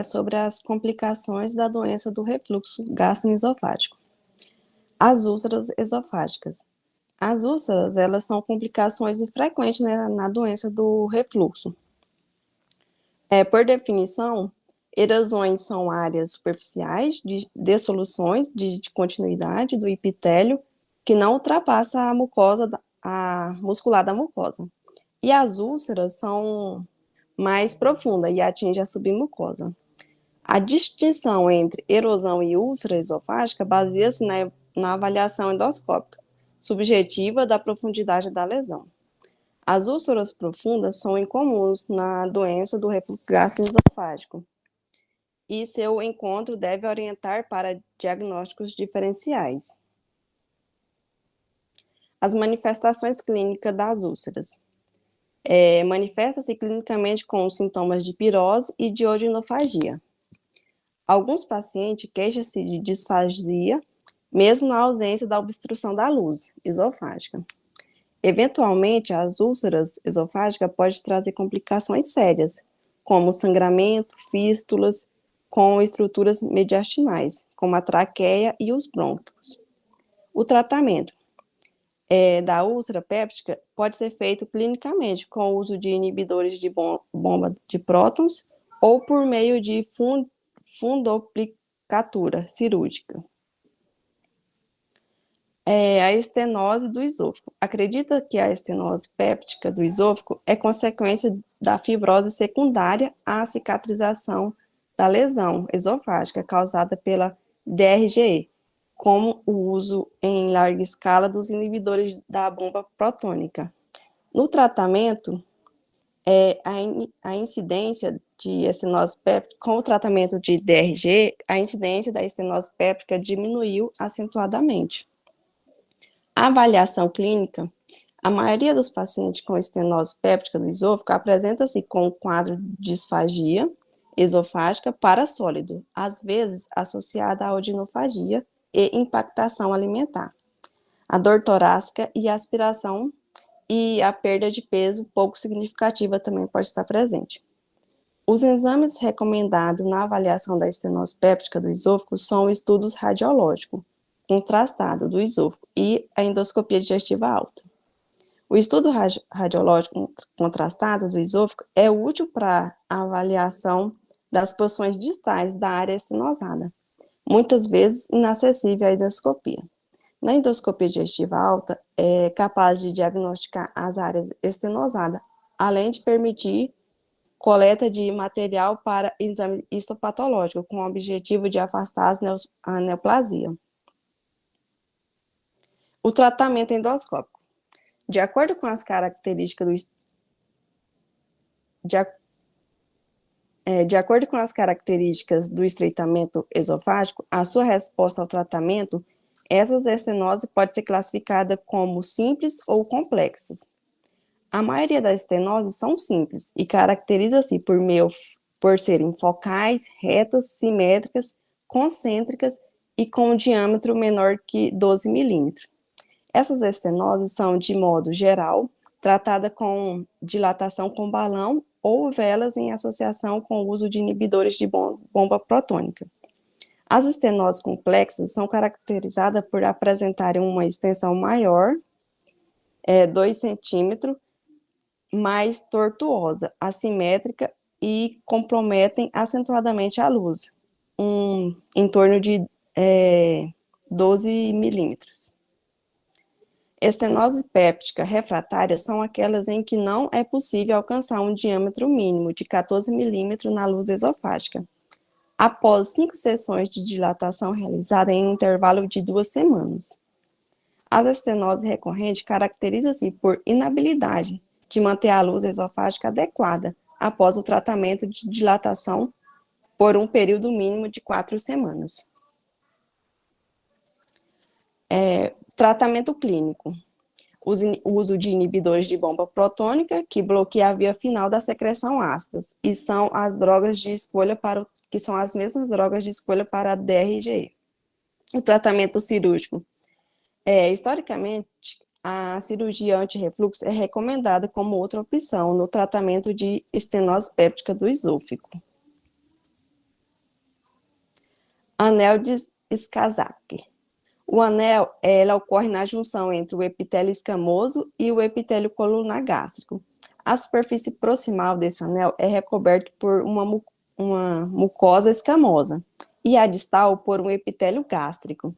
sobre as complicações da doença do refluxo gastroesofágico. As úlceras esofágicas. As úlceras, elas são complicações frequentes, né, na doença do refluxo. Por definição, erosões são áreas superficiais de dissoluções de continuidade do epitélio que não ultrapassa a mucosa, a muscular da mucosa. E as úlceras são mais profundas e atingem a submucosa. A distinção entre erosão e úlcera esofágica baseia-se na avaliação endoscópica subjetiva da profundidade da lesão. As úlceras profundas são incomuns na doença do refluxo gastroesofágico e seu encontro deve orientar para diagnósticos diferenciais. As manifestações clínicas das úlceras. Manifesta-se clinicamente com sintomas de pirose e de odinofagia. Alguns pacientes queixam-se de disfagia, mesmo na ausência da obstrução da luz esofágica. Eventualmente, as úlceras esofágicas podem trazer complicações sérias, como sangramento, fístulas, com estruturas mediastinais, como a traqueia e os brônquios. O tratamento da úlcera péptica pode ser feito clinicamente com o uso de inibidores de bomba de prótons ou por meio de fundoplicatura cirúrgica. A estenose do esôfago. Acredita que a estenose péptica do esôfago é consequência da fibrose secundária à cicatrização da lesão esofágica causada pela DRGE, como o uso em larga escala dos inibidores da bomba protônica. No tratamento, a incidência de estenose péptica, com o tratamento de DRG, a incidência da estenose péptica diminuiu acentuadamente. A avaliação clínica, a maioria dos pacientes com estenose péptica do esôfago apresenta-se com um quadro de disfagia esofágica parasólido, às vezes associada à odinofagia e impactação alimentar. A dor torácica e a aspiração e a perda de peso pouco significativa também pode estar presente. Os exames recomendados na avaliação da estenose péptica do esôfago são estudos radiológicos, contrastado do esôfago e a endoscopia digestiva alta. O estudo radiológico contrastado do esôfago é útil para a avaliação das posições distais da área estenosada, muitas vezes inacessível à endoscopia. Na endoscopia digestiva alta, é capaz de diagnosticar as áreas estenosadas, além de permitir coleta de material para exame histopatológico, com o objetivo de afastar a neoplasia. O tratamento endoscópico. De acordo com as características do estreitamento esofágico, a sua resposta ao tratamento, essas estenoses pode ser classificada como simples ou complexas. A maioria das estenoses são simples e caracteriza-se por serem focais, retas, simétricas, concêntricas e com um diâmetro menor que 12 milímetros. Essas estenoses são, de modo geral, tratadas com dilatação com balão ou velas em associação com o uso de inibidores de bomba protônica. As estenoses complexas são caracterizadas por apresentarem uma extensão maior, 2 centímetros, mais tortuosa, assimétrica e comprometem acentuadamente a luz, em torno de 12 milímetros. Estenoses pépticas refratárias são aquelas em que não é possível alcançar um diâmetro mínimo de 14 milímetros na luz esofágica, após 5 sessões de dilatação realizada em um intervalo de 2 semanas. As estenoses recorrentes caracterizam-se por inabilidade de manter a luz esofágica adequada após o tratamento de dilatação por um período mínimo de 4 semanas. Tratamento clínico. O uso de inibidores de bomba protônica, que bloqueia a via final da secreção ácida, e são as drogas de escolha que são as mesmas drogas de escolha para a DRGE. O tratamento cirúrgico. Historicamente, a cirurgia anti-refluxo é recomendada como outra opção no tratamento de estenose péptica do esôfago. Anel de Skazak. O anel, ela ocorre na junção entre o epitélio escamoso e o epitélio colunar gástrico. A superfície proximal desse anel é recoberta por uma mucosa escamosa e a distal por um epitélio gástrico.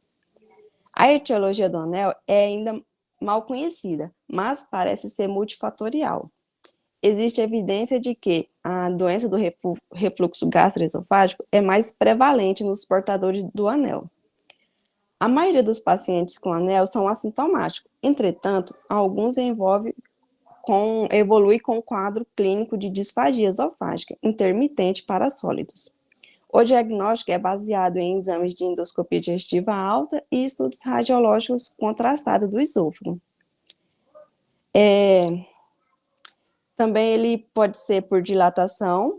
A etiologia do anel é ainda mal conhecida, mas parece ser multifatorial. Existe evidência de que a doença do refluxo gastroesofágico é mais prevalente nos portadores do anel. A maioria dos pacientes com anel são assintomáticos, entretanto, alguns evolui com quadro clínico de disfagia esofágica intermitente para sólidos. O diagnóstico é baseado em exames de endoscopia digestiva alta e estudos radiológicos contrastados do esôfago. Também ele pode ser por dilatação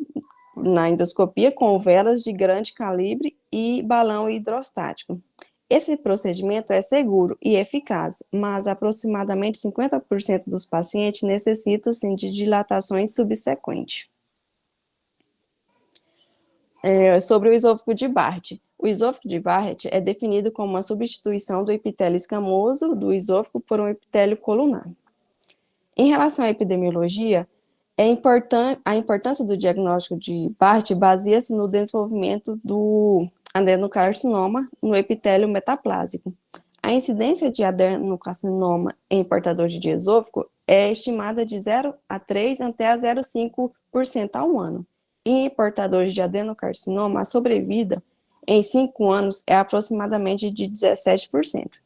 na endoscopia com velas de grande calibre e balão hidrostático. Esse procedimento é seguro e eficaz, mas aproximadamente 50% dos pacientes necessitam sim, de dilatações subsequentes. Sobre o esôfago de Barrett. O esôfago de Barrett é definido como uma substituição do epitélio escamoso do esôfago por um epitélio colunar. Em relação à epidemiologia, a importância do diagnóstico de Barrett baseia-se no desenvolvimento do adenocarcinoma no epitélio metaplásico. A incidência de adenocarcinoma em portadores de esôfago é estimada de 0 a 3 até a 0,5% ao ano. E em portadores de adenocarcinoma, a sobrevida em 5 anos é aproximadamente de 17%.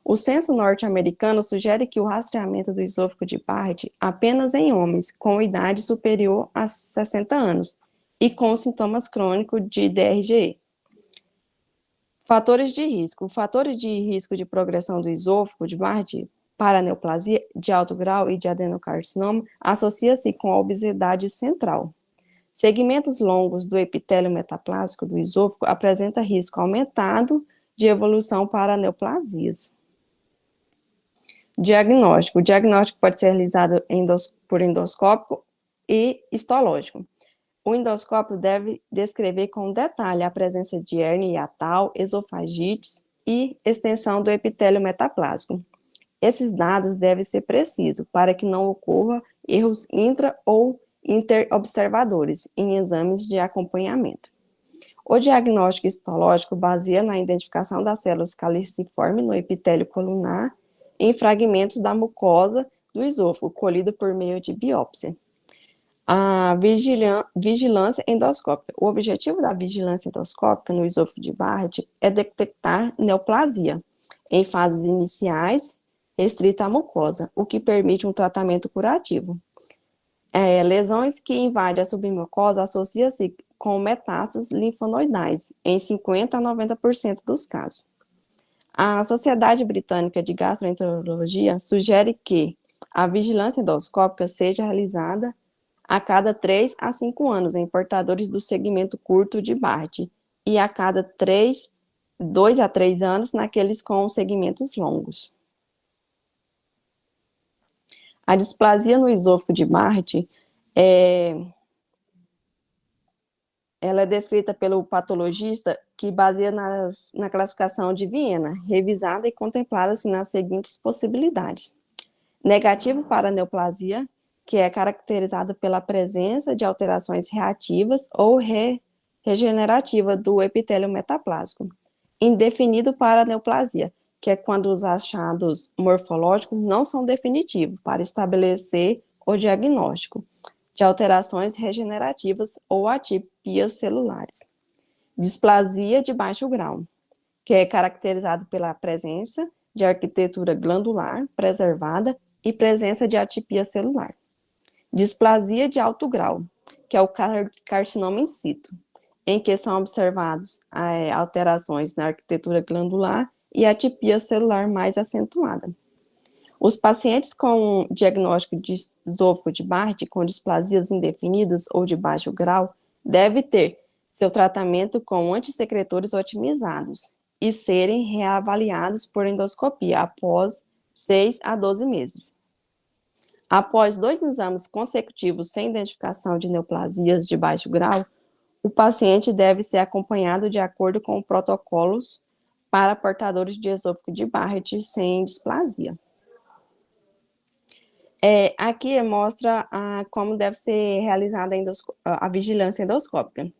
O censo norte-americano sugere que o rastreamento do esôfago de Barrett apenas em homens com idade superior a 60 anos e com sintomas crônicos de DRGE. Fatores de risco. O fator de risco de progressão do esôfago de Barrett para neoplasia de alto grau e de adenocarcinoma associa-se com a obesidade central. Segmentos longos do epitélio metaplásico do esôfago apresentam risco aumentado de evolução para neoplasias. Diagnóstico. O diagnóstico pode ser realizado por endoscópico e histológico. O endoscópio deve descrever com detalhe a presença de hérnia hiatal, esofagites e extensão do epitélio metaplásico. Esses dados devem ser precisos para que não ocorra erros intra- ou interobservadores em exames de acompanhamento. O diagnóstico histológico baseia na identificação das células caliciformes no epitélio colunar em fragmentos da mucosa do esôfago, colhido por meio de biópsia. A vigilância endoscópica. O objetivo da vigilância endoscópica no esôfago de Barrett é detectar neoplasia em fases iniciais, restrita à mucosa, o que permite um tratamento curativo. Lesões que invadem a submucosa associam-se com metástases linfonoidais, em 50% a 90% dos casos. A Sociedade Britânica de Gastroenterologia sugere que a vigilância endoscópica seja realizada a cada 3 a 5 anos em portadores do segmento curto de Barrett e a cada 2 a 3 anos naqueles com segmentos longos. A displasia no esôfago de Barrett ela é descrita pelo patologista que baseia na classificação de Viena, revisada e contemplada assim, nas seguintes possibilidades. Negativo para a neoplasia, que é caracterizado pela presença de alterações reativas ou regenerativas do epitélio metaplásico. Indefinido para a neoplasia, que é quando os achados morfológicos não são definitivos para estabelecer o diagnóstico de alterações regenerativas ou atipias celulares. Displasia de baixo grau, que é caracterizado pela presença de arquitetura glandular preservada e presença de atipia celular. Displasia de alto grau, que é o carcinoma in situ, em que são observadas alterações na arquitetura glandular e atipia celular mais acentuada. Os pacientes com diagnóstico de esôfago de Barrett com displasias indefinidas ou de baixo grau devem ter seu tratamento com antissecretores otimizados e serem reavaliados por endoscopia após 6 a 12 meses. Após 2 exames consecutivos sem identificação de neoplasias de baixo grau, O paciente deve ser acompanhado de acordo com protocolos para portadores de esôfago de Barrett sem displasia. Aqui mostra como deve ser realizada a vigilância endoscópica.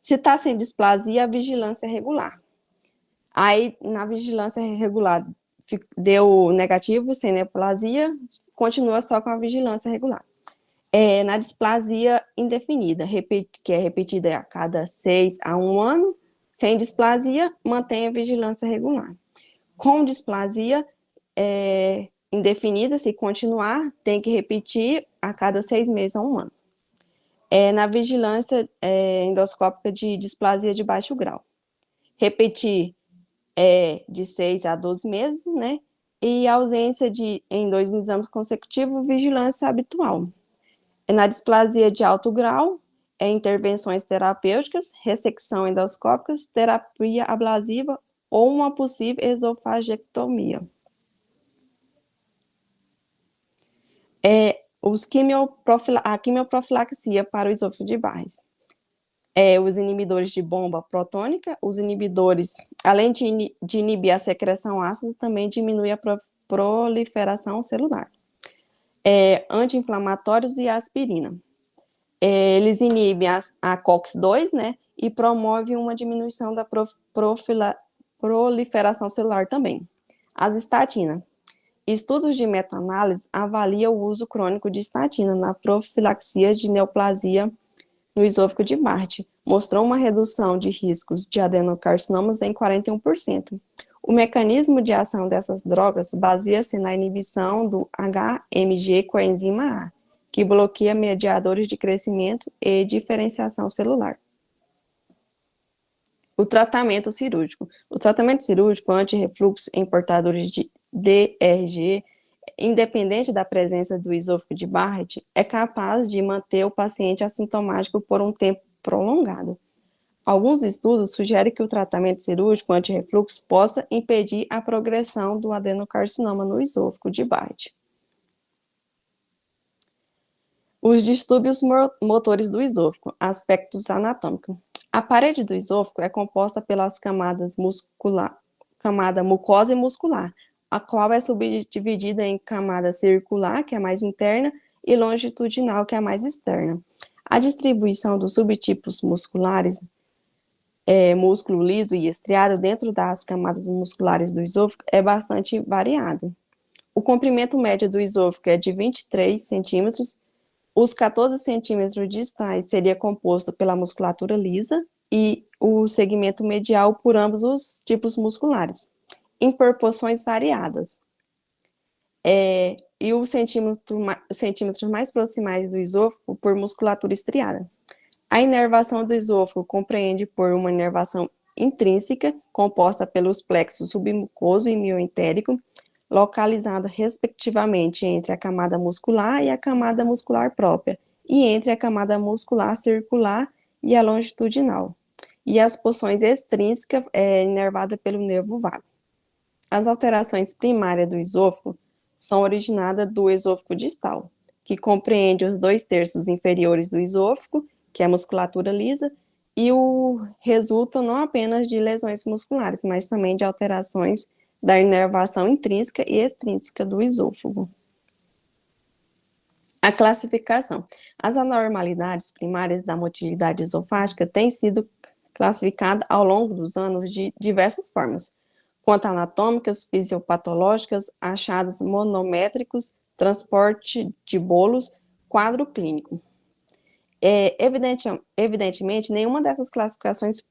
Se está sem displasia, a vigilância é regular. Aí, na vigilância regular, deu negativo, sem neoplasia, continua só com a vigilância regular. Na displasia indefinida, que é repetida a cada 6 a 1 ano, sem displasia, mantém a vigilância regular. Com displasia indefinida, se continuar, tem que repetir a cada 6 meses a 1 ano. Na vigilância endoscópica de displasia de baixo grau. Repetir de 6 a 12 meses, né? E ausência em 2 exames consecutivos, vigilância habitual. Na displasia de alto grau, intervenções terapêuticas, ressecção endoscópica, terapia ablasiva ou uma possível esofagectomia. A quimioprofilaxia para o esôfago de Barrett. Os inibidores de bomba protônica, os inibidores, além de inibir a secreção ácida, também diminui a proliferação celular. Anti-inflamatórios e aspirina. Eles inibem a COX-2, né, e promovem uma diminuição da proliferação celular também. As estatinas. Estudos de meta-análise avaliam o uso crônico de estatina na profilaxia de neoplasia no esôfago de Barrett. Mostrou uma redução de riscos de adenocarcinomas em 41%. O mecanismo de ação dessas drogas baseia-se na inibição do HMG coenzima A, que bloqueia mediadores de crescimento e diferenciação celular. O tratamento cirúrgico. O tratamento cirúrgico anti-refluxo em portadores de DRG, independente da presença do esôfago de Barrett, é capaz de manter o paciente assintomático por um tempo prolongado. Alguns estudos sugerem que o tratamento cirúrgico anti-refluxo possa impedir a progressão do adenocarcinoma no esôfago de Barrett. Os distúrbios motores do esôfago, aspectos anatômicos. A parede do esôfago é composta pelas camadas camada mucosa e muscular, a qual é subdividida em camada circular, que é a mais interna, e longitudinal, que é a mais externa. A distribuição dos subtipos musculares, músculo liso e estriado, dentro das camadas musculares do esôfago, é bastante variado. O comprimento médio do esôfago é de 23 centímetros, os 14 centímetros distais seria composto pela musculatura lisa e o segmento medial por ambos os tipos musculares, em proporções variadas. E os centímetros mais proximais do esôfago por musculatura estriada. A inervação do esôfago compreende por uma inervação intrínseca, composta pelos plexos submucoso e mioentérico, localizada respectivamente entre a camada muscular e a camada muscular própria, e entre a camada muscular circular e a longitudinal, e as porções extrínsecas inervadas pelo nervo vago. As alterações primárias do esôfago são originadas do esôfago distal, que compreende os 2/3 inferiores do esôfago, que é a musculatura lisa, e resulta não apenas de lesões musculares, mas também de alterações da inervação intrínseca e extrínseca do esôfago. A classificação. As anormalidades primárias da motilidade esofágica têm sido classificadas ao longo dos anos de diversas formas, quanto anatômicas, fisiopatológicas, achados monométricos, transporte de bolos, quadro clínico. Evidentemente, nenhuma dessas classificações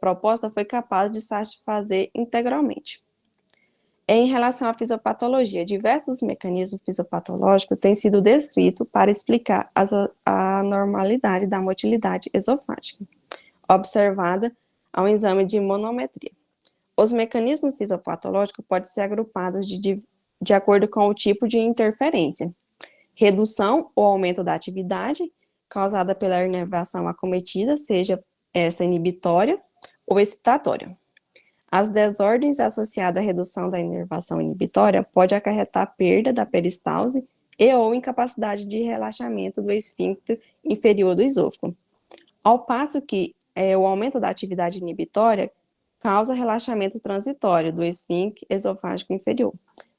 proposta foi capaz de satisfazer integralmente. Em relação à fisiopatologia, diversos mecanismos fisiopatológicos têm sido descritos para explicar a anormalidade da motilidade esofágica, observada ao exame de manometria. Os mecanismos fisiopatológicos podem ser agrupados de acordo com o tipo de interferência: redução ou aumento da atividade, causada pela inervação acometida, seja esta inibitória ou excitatória. As desordens associadas à redução da inervação inibitória podem acarretar perda da peristalse e ou incapacidade de relaxamento do esfíncter inferior do esôfago. ao passo que o aumento da atividade inibitória causa relaxamento transitório do esfíncter esofágico inferior.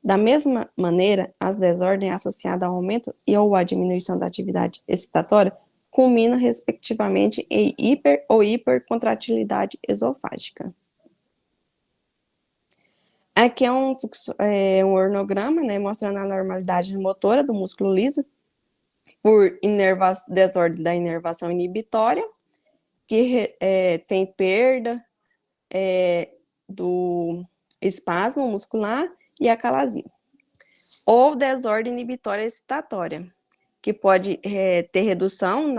Da mesma maneira, as desordens associadas ao aumento e ou à diminuição da atividade excitatória culminam, respectivamente, em hiper ou hipercontratilidade esofágica. Aqui é um organograma, né, mostrando a normalidade motora do músculo liso por desordem da inervação inibitória, que tem perda do espasmo muscular e acalasia. Ou desordem inibitória excitatória, que pode ter redução,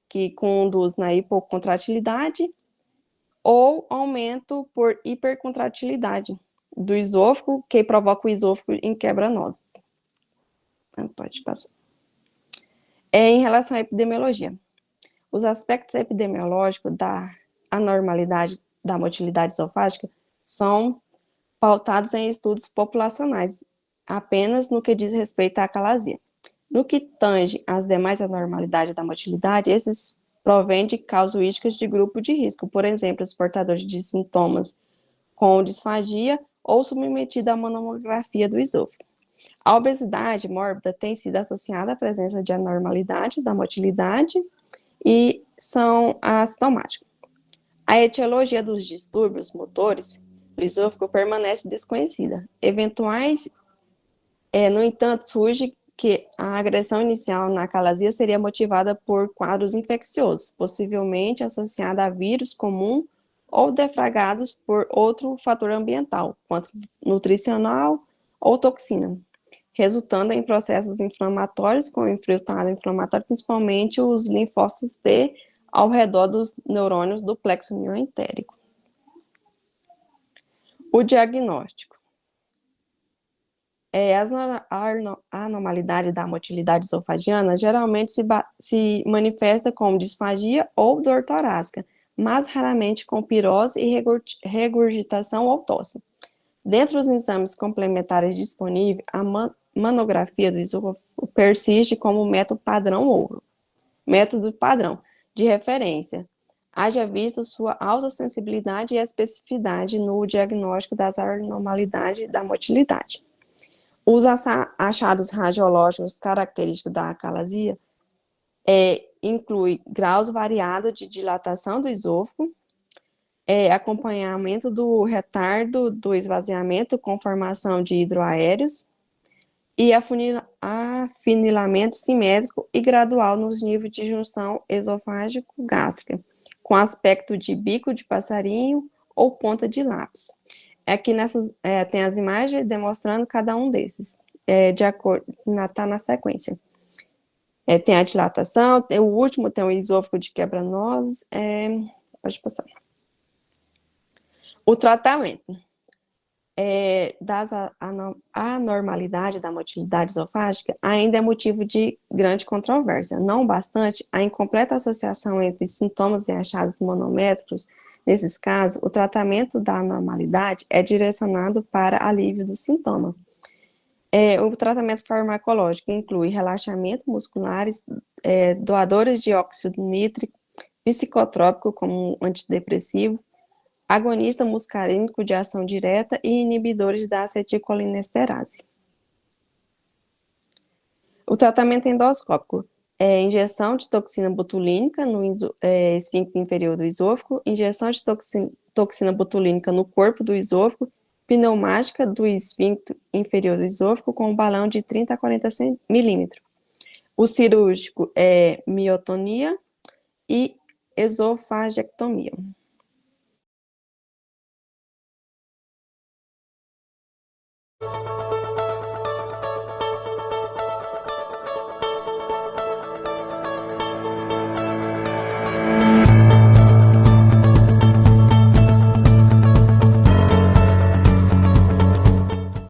que conduz na hipocontratilidade, ou aumento por hipercontratilidade do esôfago, que provoca o esôfago em quebra-nozes. Pode passar. Em relação à epidemiologia, os aspectos epidemiológicos da anormalidade da motilidade esofágica são pautados em estudos populacionais, apenas no que diz respeito à acalasia. No que tange às demais anormalidades da motilidade, esses provêm de casuísticas de grupo de risco, por exemplo, os portadores de sintomas com disfagia ou submetidos à mamografia do esôfago. A obesidade mórbida tem sido associada à presença de anormalidades da motilidade e são assintomáticos. A etiologia dos distúrbios motores do esôfago permanece desconhecida. Eventuais, no entanto, surge que a agressão inicial na acalasia seria motivada por quadros infecciosos, possivelmente associada a vírus comum ou defragados por outro fator ambiental, quanto nutricional ou toxina, resultando em processos inflamatórios com infiltrado inflamatório, principalmente os linfócitos T ao redor dos neurônios do plexo mioentérico. O diagnóstico. A anormalidade da motilidade esofagiana geralmente se manifesta como disfagia ou dor torácica, mas raramente com pirose e regurgitação ou tosse. Dentre os exames complementares disponíveis, a mamografia do esôfago persiste como método padrão de referência, haja visto sua autossensibilidade e especificidade no diagnóstico das anormalidades da motilidade. Os achados radiológicos característicos da acalasia incluem graus variados de dilatação do esôfago, acompanhamento do retardo do esvaziamento com formação de hidroaéreos e afunilamento simétrico e gradual nos níveis de junção esofágico-gástrica, com aspecto de bico de passarinho ou ponta de lápis. Aqui tem as imagens demonstrando cada um desses, de acordo, está na sequência. Tem a dilatação, o último tem o esôfago de quebra-nozes, pode passar. O tratamento das anormalidades da motilidade esofágica ainda é motivo de grande controvérsia. Não bastante, a incompleta associação entre sintomas e achados monométricos. Nesses casos, o tratamento da anormalidade é direcionado para alívio do sintoma. O tratamento farmacológico inclui relaxamento musculares, doadores de óxido nítrico, psicotrópico como antidepressivo, agonista muscarínico de ação direta e inibidores da acetilcolinesterase. O tratamento endoscópico injeção de toxina botulínica no esfíncter inferior do esôfago, injeção de toxina botulínica no corpo do esôfago, pneumática do esfíncter inferior do esôfago com um balão de 30 a 40 milímetros. O cirúrgico é miotonia e esofagectomia.